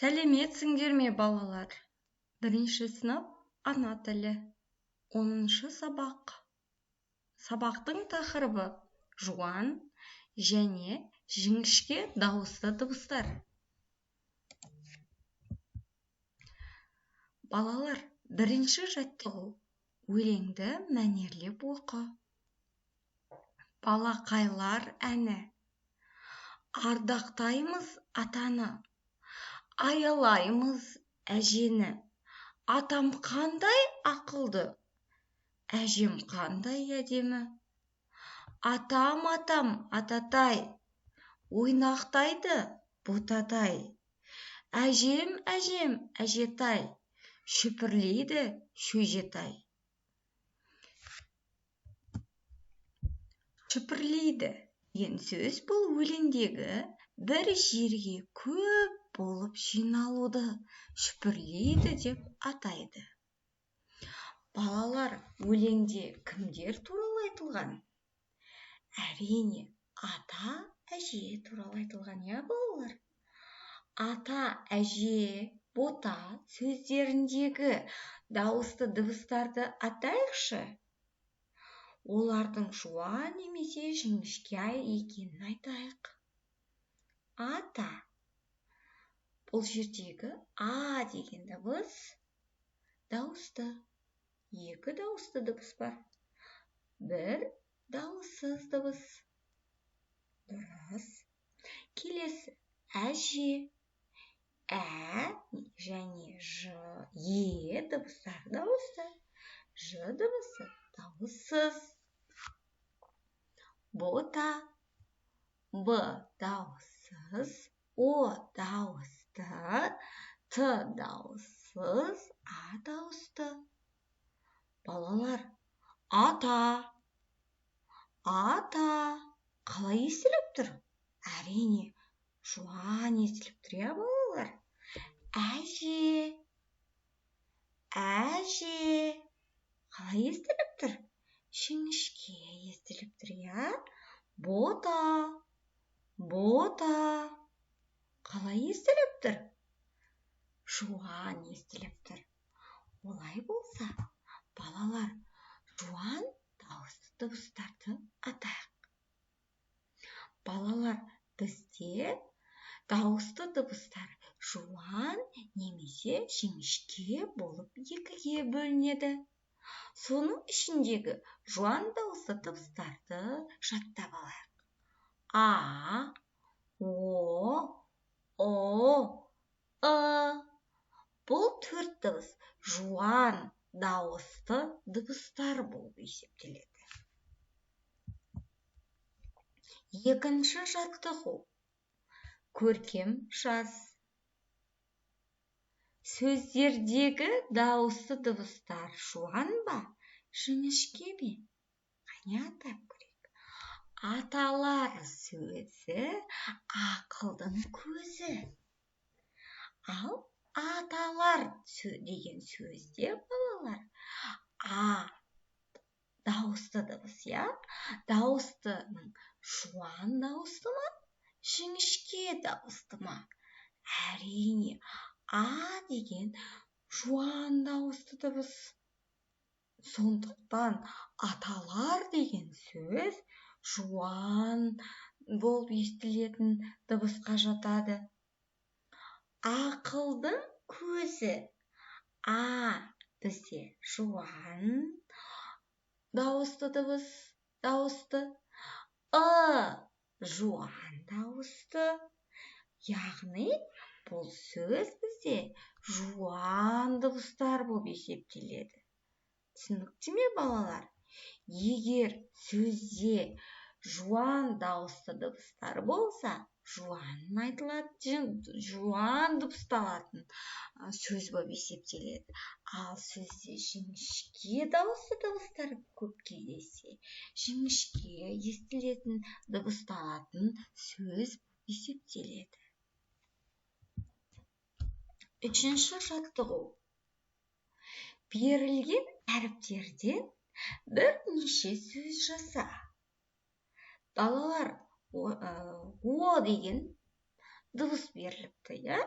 Сәлеметсіңдер ме, балалар? Бірінші сынып ана тілі. 10-шы сабақ. Сабақтың тақырыбы жуан және жіңішке дауысты дыбыстар. Балалар, бірінші жаттығу. Өлеңді мәнерлеп оқы. Балақайлар әні. Ардақтаймыз атаны. Аялаймыз әжені. Атам қандай ақылды, әжем қандай әдемі. Атам, ататай, ойнақтайды ботадай. Әжем, әжетай, шүпірлейді шөжетай. Шүпірлейді деген сөз бұл өлеңдегі бір жерге көп болып жиналуды шүпірлейді деп атайды. Балалар, өлеңде кімдер туралы айтылған? Әрине, ата, әже туралы айтылған, я балалар? Ата, әже, бота сөздеріндегі дауысты дыбыстарды атайықшы. Олардың жуан немесе жіңішке екенін айтайық. Ата. Бұл жердегі а деген дыбыс дауысты. Екі дауысты дыбыс бар. Бір дауыссыз дыбыс. Дұрыс. Келесі әже. Ә және ж, е дыбыстар дауысты. Ж дыбысы дауыссыз. Бота. Б дауыссыз. О дауысты. Т дауыссыз. А дауысты. Балалар, ата. Ата. Қалай естіліп тұр? Әрине, жуан естіліп тұр, я балалар? Әже. Әже. Қалай естіліп тұр? Жіңішке естіліп тұр, я? Бота. Бота. Қалай естіліп тұр? Жуан естіліп тұр. Олай болса, балалар, жуан дауысты дыбыстарды атайық. Балалар, бізде дауысты дыбыстар жуан немесе жіңішке болып екіге бөлінеді. Соның ішіндегі жуан дауысты дыбыстарды жаттап алайық. А, о, Бұл төрт дыбыс жуан дауысты дыбыстар болып есептеледі. Екінші жаттығу. Көркем жаз. Сөздердегі дауысты дыбыстар жуан ба, жіңішке ме? Қане атап көрейік. Аталар сөзі ақылдың көзі. Ал аталар деген сөзде, балалар, а дауысты дыбыс, я? Дауыстының жуан дауысты ма, жіңішке дауысты ма? Әрине, а деген жуан дауысты дыбыс. Сондықтан аталар деген сөз жуан болып естілетін дыбысқа жатады. Ақылдың көзі. А бізде жуан дауысты дыбыс, дауысты. Жуан дауысты. Яғни, бұл сөз бізде жуан дыбыстар болып есептеледі. Түсінікті ме, балалар? Егер сөзде жуан дауысты дыбыстар болса, жуан дыбысталатын сөз болып есептеледі. Ал сөзде жіңішке дауысты дыбыстар көп кездессе, жіңішке естілетін дыбысталатын сөз есептеледі. Үшінші жаттығу. Берілген әріптерден бірнеше сөз жаса. Балалар, о деген дыбыс беріліпті, я?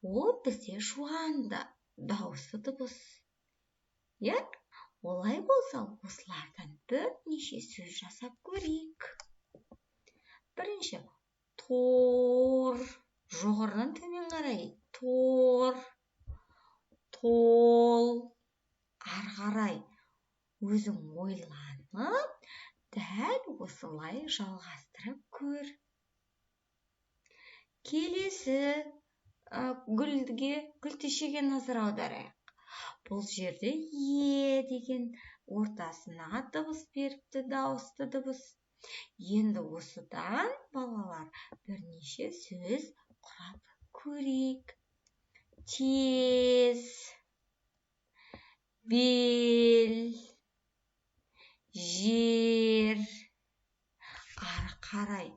Ол бізде жуанды, дауысты дыбыс. Иә, олай болса, осылардан бірнеше сөз жасап көрейік. Бірінші, тор. Жоғарыдан төмен қарай. Тор. Тол. Ары қарай өзің ойланып, дәл осылай жалғастырып көр. Келесі гүлтешеге назар аударайық. Бұл жерде е деген ортасына дыбыс беріпті, дауысты дыбыс. Енді осыдан балалар бірнеше сөз құрап көрейік. Тез, бел, жер. Ары қарай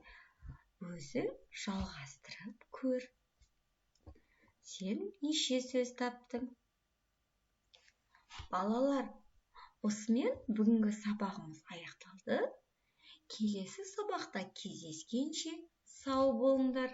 өзі жалғастырып көр. Сен неше сөз таптың? Балалар, осымен бүгінгі сабағымыз аяқталды. Келесі сабақта кездескенше сау болыңдар.